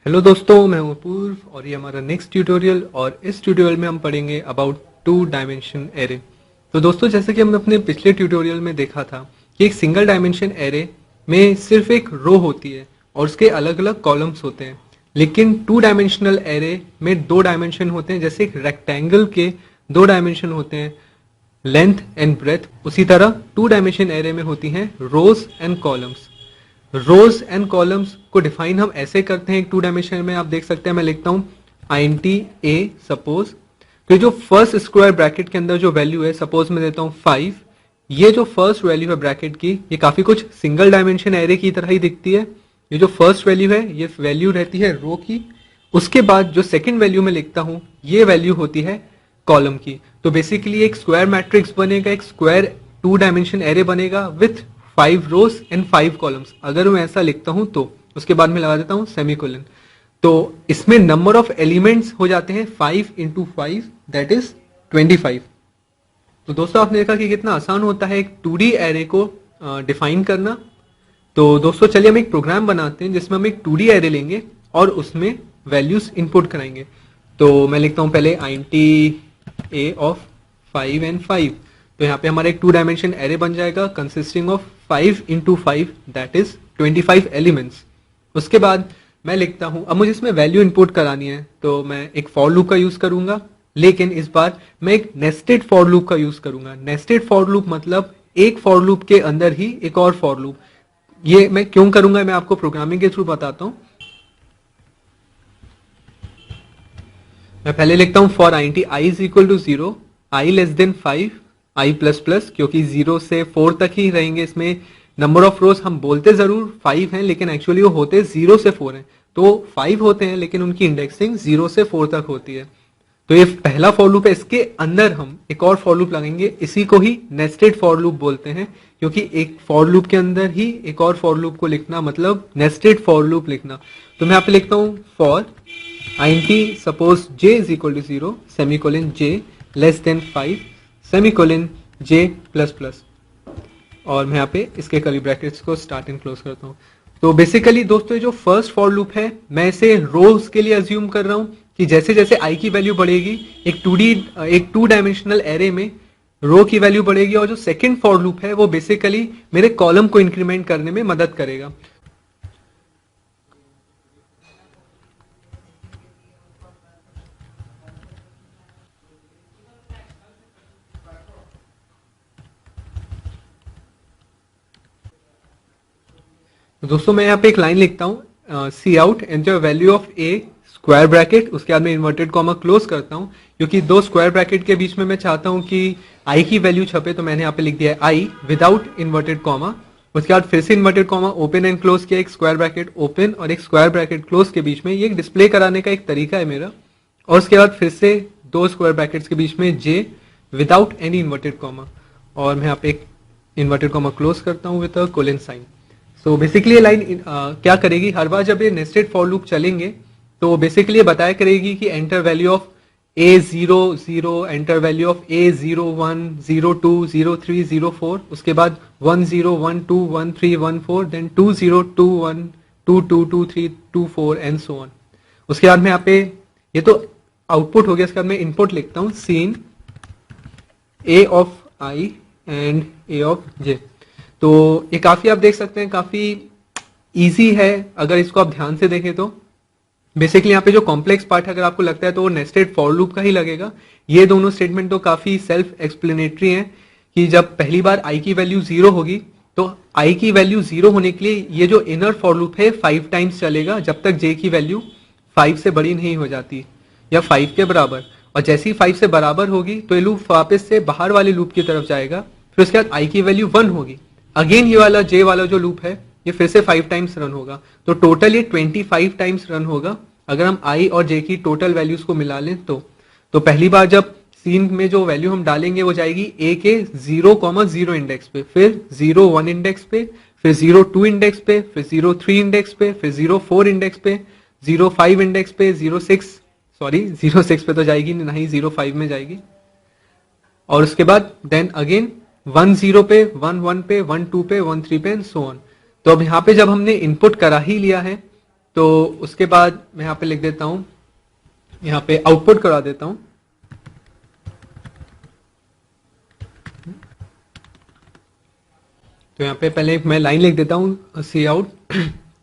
Hello दोस्तों, मैं हूं अपूर्व और ये हमारा नेक्स्ट ट्यूटोरियल। और इस ट्यूटोरियल में हम पढ़ेंगे अबाउट टू डायमेंशन एरे। तो दोस्तों, जैसे कि हमने अपने पिछले ट्यूटोरियल में देखा था कि एक सिंगल डायमेंशन एरे में सिर्फ एक रो होती है और उसके अलग अलग कॉलम्स होते हैं। लेकिन टू डायमेंशनल एरे में दो डायमेंशन होते हैं। जैसे एक रेक्टेंगल के दो डायमेंशन होते हैं, लेंथ एंड ब्रेथ, उसी तरह टू डायमेंशन एरे में होती हैं rows and columns. Rows and columns को डिफाइन हम ऐसे करते हैं एक टू डायमेंशन में। आप देख सकते हैं, मैं लिखता हूं आईएनटी ए सपोज। तो जो फर्स्ट स्क्वायर ब्रैकेट के अंदर जो वैल्यू है, सपोज मैं देता हूं 5। ये जो फर्स्ट वैल्यू है ब्रैकेट की, ये काफी कुछ सिंगल डायमेंशन एरे की तरह ही दिखती है। ये जो फर्स्ट वैल्यू है, ये वैल्यू रहती है रो की। उसके बाद जो सेकंड वैल्यू में लिखता हूं, ये वैल्यू होती है कॉलम की। तो बेसिकली एक स्क्वायर मैट्रिक्स बनेगा, एक स्क्वायर टू डायमेंशन एरे बनेगा विथ 5 रोज एंड 5 कॉलम्स। अगर मैं ऐसा लिखता हूं तो उसके बाद में लगा देता हूं सेमीकोलन। तो इसमें नंबर ऑफ एलिमेंट्स हो जाते हैं 5 इंटू 5, दैट इज 25। तो दोस्तों, आपने देखा कि कितना आसान होता है एक 2D एरे को डिफाइन करना। तो दोस्तों, चलिए हम एक प्रोग्राम बनाते हैं जिसमें हम एक 2D एरे लेंगे और उसमें वैल्यूज इनपुट कराएंगे। तो मैं लिखता हूं पहले आईएनटी ए ऑफ 5 एंड 5। तो यहाँ पे हमारा एक टू डायमेंशन एरे बन जाएगा consisting of 5 into 5, that is 25 elements. उसके बाद मैं लिखता हूं, अब मुझे इसमें वैल्यू इनपुट करानी है तो मैं एक फॉर लूप का यूज करूंगा। लेकिन इस बार मैं एक नेस्टेड फॉर लूप का यूज करूंगा। नेस्टेड फॉर लूप मतलब एक फॉर लूप के अंदर ही एक और फॉर लूप। ये मैं क्यों करूंगा, मैं आपको प्रोग्रामिंग के थ्रू बताता हूं। मैं पहले लिखता हूं for INT i is equal to 0, i less than 5, I plus plus, क्योंकि 0 से 4 तक ही रहेंगे। इसमें नंबर ऑफ रोज हम बोलते जरूर 5 हैं, लेकिन एक्चुअली वो होते 0 से 4 हैं। तो 5 होते हैं लेकिन उनकी इंडेक्सिंग 0 से 4 तक होती है। तो ये पहला फॉर लूप है, इसके अंदर हम एक और फॉर लूप लगाएंगे। इसी को ही नेस्टेड फॉर लूप बोलते हैं, क्योंकि एक फॉर लूप के अंदर ही एक और फॉर लूप को लिखना मतलब नेस्टेड फॉर लूप लिखना। तो मैं यहाँ पे लिखता हूं for INT suppose j is equal to 0, semicolon j less than 5, semicolon j plus plus. और मैं यहाँ पे इसके कर्ली ब्रैकेट्स को स्टार्ट एंड क्लोज करता हूँ। तो बेसिकली दोस्तों, जो फर्स्ट फॉर लूप है, मैं इसे रोज के लिए अज्यूम कर रहा हूँ कि जैसे जैसे i की वैल्यू बढ़ेगी एक टू डायमेंशनल एरे में रो की वैल्यू बढ़ेगी। और जो सेकंड फॉर लूप है वो बेसिकली मेरे कॉलम को इंक्रीमेंट करने में मदद करेगा। तो दोस्तों, मैं यहाँ पे एक लाइन लिखता हूँ, c out enter value of A square bracket. उसके बाद में इन्वर्टेड कॉमा क्लोज करता हूँ, क्योंकि दो स्क्वायर ब्रैकेट के बीच में मैं चाहता हूँ कि आई की वैल्यू छपे। तो मैंने यहाँ पे लिख दिया है आई विदाउट इन्वर्टेड कॉमा। उसके बाद फिर से inverted comma open and close किया, एक स्क्वायर ब्रैकेट ओपन और एक स्क्वायर ब्रैकेट क्लोज के बीच में। ये डिस्प्ले कराने का एक तरीका है मेरा। और उसके बाद फिर से दो स्क्वायर ब्रैकेट्स के बीच में जे विदाउट एनी इन्वर्टेड कॉमा। और मैं यहाँ पे एक इन्वर्टेड कॉमा क्लोज करता हूँ with a colon sign. So basically ये लाइन क्या करेगी, हर बार जब ये नेस्टेड फॉर लूप चलेंगे तो बेसिकली ये बताया करेगी कि enter value of A00, enter value of A01, 02, 03, 04, उसके बाद 10, 12, 13, 14, देन 20, 21, 22, 23, 24 एंड सो ऑन। उसके बाद में यहाँ पे ये तो आउटपुट हो गया। इसके बाद मैं इनपुट लिखता हूँ cin A of I and A of J। तो ये काफी आप देख सकते हैं काफी इजी है अगर इसको आप ध्यान से देखें तो। बेसिकली यहाँ पे जो कॉम्प्लेक्स पार्ट है, अगर आपको लगता है तो वो नेस्टेड फॉर लूप का ही लगेगा। ये दोनों स्टेटमेंट तो काफी सेल्फ एक्सप्लेनेटरी हैं कि जब पहली बार आई की वैल्यू 0 होगी तो आई की वैल्यू 0 होने के लिए ये जो इनर फॉर लूप है 5 टाइम्स चलेगा, जब तक जे की वैल्यू 5 से बड़ी नहीं हो जाती या 5 के बराबर। और जैसे ही 5 से बराबर होगी तो ये लूप वापस से बाहर वाले लूप की तरफ जाएगा। फिर उसके बाद आई की वैल्यू 1 होगी, अगेन ये वाला जे वाला जो लूप है ये फिर से 5 टाइम्स रन होगा। तो टोटल ये 25 टाइम्स रन होगा अगर हम आई और जे की टोटल वैल्यूज को मिला लें तो पहली बार जब सीन में जो वैल्यू हम डालेंगे वो जाएगी ए के 0,0 इंडेक्स पे, फिर 0,1 इंडेक्स पे, फिर 0,2 इंडेक्स पे, फिर 0,3 इंडेक्स पे, फिर 0,4 इंडेक्स पे, 0,5 इंडेक्स पे, 0,6 पे तो जाएगी नहीं, 0,5 में जाएगी। और उसके बाद देन अगेन 1,0 पे, 1,1 पे, 1,2 पे, 1,3 पे एंड सो ऑन। तो अब यहाँ पे जब हमने इनपुट करा ही लिया है तो उसके बाद मैं यहाँ पे लिख देता हूँ, यहाँ पे आउटपुट करा देता हूँ। तो यहाँ पे पहले मैं लाइन लिख देता हूँ, c out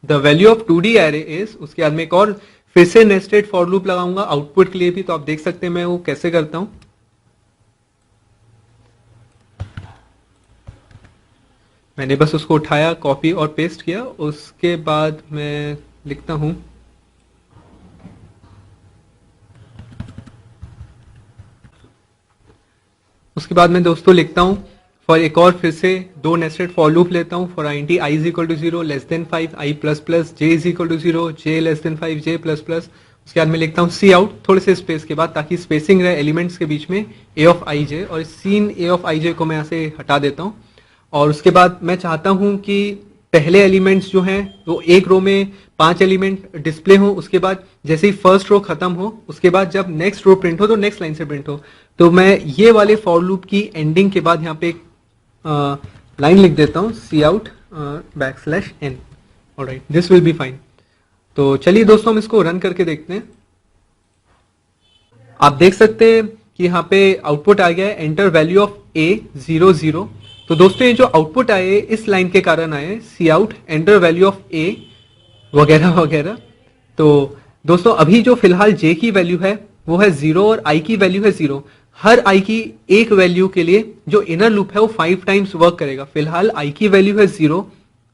the value of 2D array is, उसके बाद में एक और फिर से नेस्टेड फॉर लूप लगाऊंगा आउटपुट के लिए भी। तो आप देख सकते हैं मैं वो कैसे करता हूं। मैंने बस उसको उठाया, कॉपी और पेस्ट किया। उसके बाद मैं लिखता हूं, उसके बाद मैं दोस्तों लिखता हूं फॉर, एक और फिर से दो नेस्टेड फॉर लूप लेता हूं। For I int I is equal to 0 less than 5 I plus plus J is equal to 0 J less than 5 J plus plus. उसके बाद मैं लिखता हूं सी आउट थोड़े से स्पेस के बाद, ताकि स्पेसिंग रहे एलिमेंट्स के बीच में, ए ऑफ आई जे। और सीन ए ऑफ आई जे को मैं यहाँ से हटा देता हूँ। और उसके बाद मैं चाहता हूं कि पहले एलिमेंट्स जो हैं वो एक रो में 5 एलिमेंट डिस्प्ले हो। उसके बाद जैसे ही फर्स्ट रो खत्म हो, उसके बाद जब नेक्स्ट रो प्रिंट हो तो नेक्स्ट लाइन से प्रिंट हो। तो मैं ये वाले फॉर लूप की एंडिंग के बाद यहाँ पे एक लाइन लिख देता हूँ, c out /n। Alright, this will be fine. तो चलिए दोस्तों हम इसको रन करके देखते हैं। आप देख सकते हैं कि यहाँ पे आउटपुट आ गया है, एंटर वैल्यू ऑफ a 0 0। तो दोस्तों ये जो आउटपुट आए इस लाइन के कारण आए, c out enter value of a वगैरह वगैरह। तो दोस्तों अभी जो फिलहाल j की वैल्यू है वो है 0 और i की वैल्यू है 0। हर i की एक वैल्यू के लिए जो इनर लूप है वो 5 टाइम्स वर्क करेगा। फिलहाल i की वैल्यू है 0,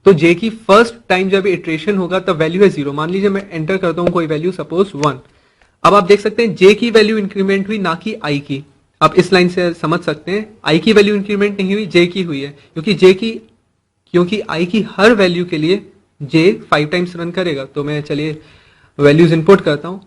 तो j की फर्स्ट टाइम जब इटरेशन होगा तब वैल्यू है 0। मान लीजिए मैं एंटर करता हूं कोई वैल्यू, सपोज 1। अब आप देख सकते हैं j की वैल्यू इंक्रीमेंट हुई, ना कि i की। आप इस लाइन से समझ सकते हैं i की वैल्यू इंक्रीमेंट नहीं हुई, j की हुई है। क्योंकि i की हर वैल्यू के लिए j 5 टाइम्स रन करेगा। तो मैं चलिए वैल्यूज इंपोर्ट करता हूं।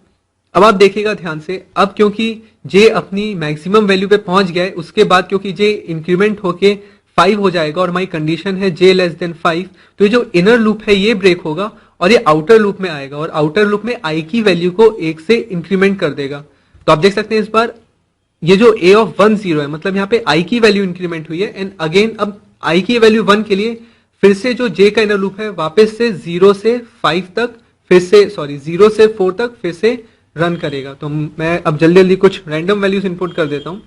अब आप देखिएगा ध्यान से, अब क्योंकि j अपनी मैक्सिमम वैल्यू पे पहुंच गया है, उसके बाद क्योंकि j इंक्रीमेंट होके 5 हो जाएगा और हमारी कंडीशन है j लेस देन 5, तो ये जो इनर लूप है ये ब्रेक होगा और ये आउटर लूप में आएगा और आउटर लूप में i की वैल्यू को 1 से इंक्रीमेंट कर देगा। तो आप देख सकते हैं इस बार ये जो a ऑफ 1 0 है, मतलब यहाँ पे i की वैल्यू इंक्रीमेंट हुई है। एंड अगेन अब i की वैल्यू 1 के लिए फिर से जो j का इनर लूप है वापस से 0 से 5 तक, फिर से 0 से 4 तक फिर से रन करेगा। तो मैं अब जल्दी जल्दी कुछ रैंडम वैल्यूज इनपुट कर देता हूं।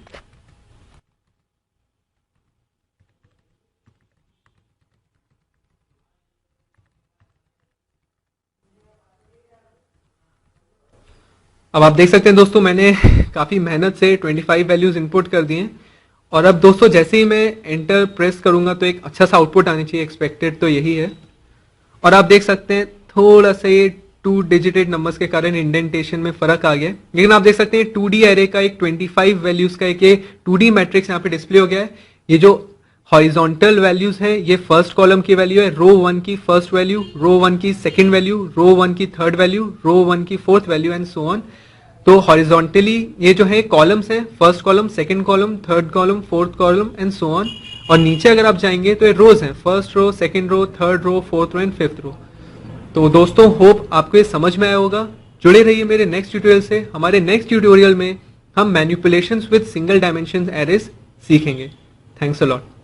अब आप देख सकते हैं दोस्तों मैंने काफी मेहनत से 25 वैल्यूज इनपुट कर दिए हैं। और अब दोस्तों जैसे ही मैं एंटर प्रेस करूंगा तो एक अच्छा सा आउटपुट आना चाहिए, एक्सपेक्टेड तो यही है। और आप देख सकते हैं थोड़ा सा ये 2 डिजिटेड नंबर्स के कारण इंडेंटेशन में फर्क आ गया है, लेकिन आप देख सकते हैं 2D एरे का एक 25 वैल्यूज का एक 2D मैट्रिक्स यहाँ पे डिस्प्ले हो गया है। ये जो हॉरिजॉन्टल वैल्यूज है ये फर्स्ट कॉलम की वैल्यू है, रो 1 की फर्स्ट वैल्यू, रो 1 की सेकंड वैल्यू, रो 1 की थर्ड वैल्यू, रो 1 की fourth value and so on. तो हॉरिजॉन्टली ये जो है कॉलम्स है, first column, second column, third column, fourth column and so on. और नीचे अगर आप जाएंगे तो ये रोज हैं, first row, second row, third row, fourth row and fifth row. तो दोस्तों होप आपको ये समझ में आया होगा। जुड़े रहिए मेरे नेक्स्ट ट्यूटोरियल से। हमारे नेक्स्ट ट्यूटोरियल में हम manipulations with single dimension arrays सीखेंगे। Thanks a lot.